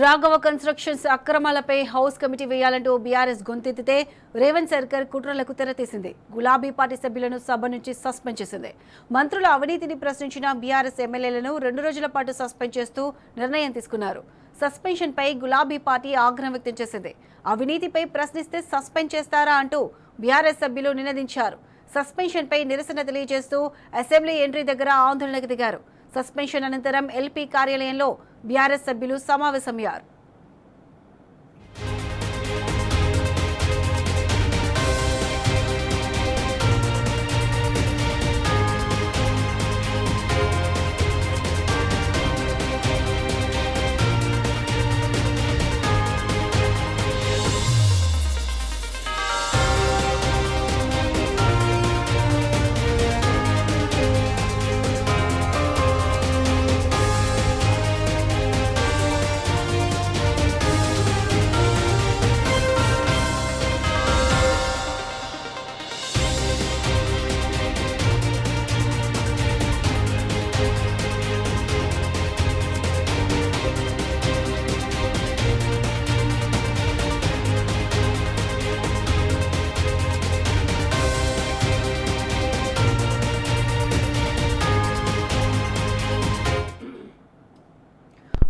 Raghava constructions అక్రమాలపై house committee వేయాలంటూ BRS గొంతెత్తితే రేవంత్ సర్కార్ కుట్రలకు తెరతీసింది. గులాబీ పార్టీ సభ్యులను సభ నుంచి సస్పెండ్ చేసింది. మంత్రుల అవినీతిని ప్రశ్నించిన బీఆర్ఎస్ ఎమ్మెల్యేలను 2 రోజుల పాటు సస్పెండ్ చేస్తూ నిర్ణయం తీసుకున్నారు. సస్పెన్షన్ పై గులాబీ పార్టీ ఆగ్రహం వ్యక్తం చేసింది. అవినీతిపై ప్రశ్నిస్తే సస్పెండ్ చేస్తారా అంటూ బీఆర్ఎస్ సభ్యులు నినదించారు. సస్పెన్షన్ పై నిరసన తెలియజేస్తూ అసెంబ్లీ ఎంట్రీ దగ్గర ఆందోళనకు దిగారు. సస్పెన్షన్ అనంతరం ఎల్పీ కార్యాలయంలో బీఆర్ఎస్ సభ్యులు సమావేశమయ్యారు.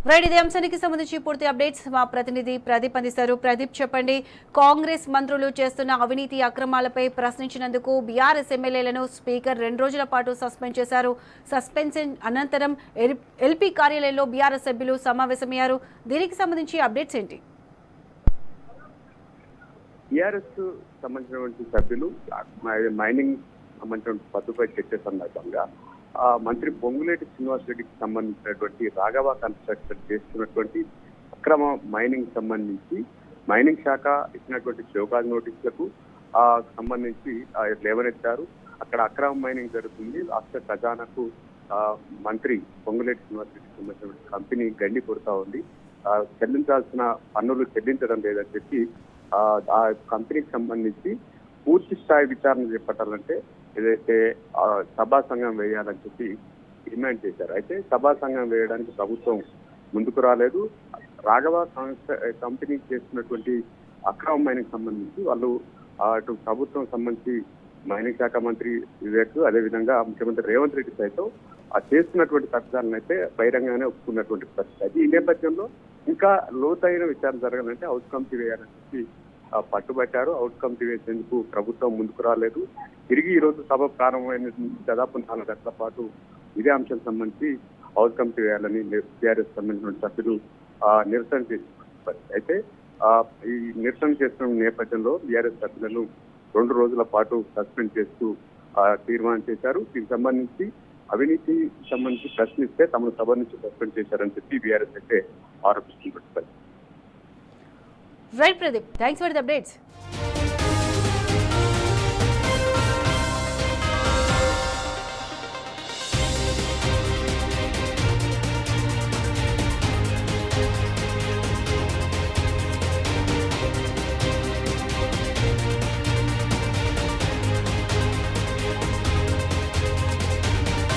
రైట్, ఇదే అంశానికి సంబంధించి పూర్తి అప్డేట్స్ మా ప్రతినిధి ప్రదీప్ అందిస్తారు. ప్రదీప్, చెప్పండి. కాంగ్రెస్ మంత్రులు చేస్తున్న అవినీతి అక్రమాలపై ప్రశ్నించినందుకు బీఆర్ఎస్ ఎమ్మెల్యేలను స్పీకర్ 2 రోజుల పాటు సస్పెండ్ చేశారు. సస్పెన్షన్ అనంతరం ఎల్పీ కార్యాలయంలో బీఆర్ఎస్ సభ్యులు సమావేశమయ్యారు. దీనికి సంబంధించి అప్డేట్స్ ఏంటి? బీఆర్ఎస్ సంబంధించినటువంటి సభ్యులు మైనింగ్ సంబంధించిన పద్దుపై చర్చ సందర్భంగా మంత్రి పొంగులేటి శ్రీనివాస్ రెడ్డికి సంబంధించినటువంటి రాఘవ కన్స్ట్రక్షన్ చేస్తున్నటువంటి అక్రమ మైనింగ్ సంబంధించి మైనింగ్ శాఖ ఇచ్చినటువంటి షోకాజ్ నోటీసులకు సంబంధించి లేవనెత్తారు. అక్కడ అక్రమ మైనింగ్ జరుగుతుంది. రాష్ట్ర ఖజానాకు మంత్రి పొంగులేటి శ్రీనివాస్ రెడ్డికి సంబంధించినటువంటి కంపెనీ గండి కొడతా ఉంది. చెల్లించాల్సిన పన్నులు చెల్లించడం లేదని చెప్పి ఆ కంపెనీకి సంబంధించి పూర్తి స్థాయి విచారణ చేపట్టాలంటే ఏదైతే సభా సంఘం వేయాలని చెప్పి డిమాండ్ చేశారు. అయితే సభా సంఘం వేయడానికి ప్రభుత్వం ముందుకు రాలేదు. రాఘవ కంపెనీ చేస్తున్నటువంటి అక్రమ మైనింగ్ సంబంధించి వాళ్ళు అటు ప్రభుత్వం సంబంధించి మైనింగ్ శాఖ మంత్రి వివేక్, అదేవిధంగా ముఖ్యమంత్రి రేవంత్ రెడ్డి సైతం చేస్తున్నటువంటి తప్పిదాలను అయితే బహిరంగానే ఒప్పుకున్నటువంటి పరిస్థితి. ఈ నేపథ్యంలో ఇంకా లోతైన విచారణ జరగాలంటే హౌస్ కమిటీ వేయాలని చెప్పి పట్టుబట్టారు. అవుట్ కమిటీ వేసేందుకు ప్రభుత్వం ముందుకు రాలేదు. తిరిగి ఈ రోజు సభ ప్రారంభమైన దాదాపు 4 గంటల పాటు ఇదే అంశం సంబంధించి హౌస్ కమిటీ వేయాలని టీఆర్ఎస్ సంబంధించిన సభ్యులు నిరసన చేసిన అయితే ఈ నిరసన చేస్తున్న నేపథ్యంలో టీఆర్ఎస్ సభ్యులను 2 రోజుల పాటు సస్పెండ్ చేస్తూ తీర్మానం చేశారు. దీనికి సంబంధించి అవినీతి సంబంధించి ప్రశ్నిస్తే తమను సభ నుంచి సస్పెండ్ చేశారని చెప్పి బీఆర్ఎస్ అయితే ఆరోపిస్తున్నారు. Right Pradeep, thanks for the updates.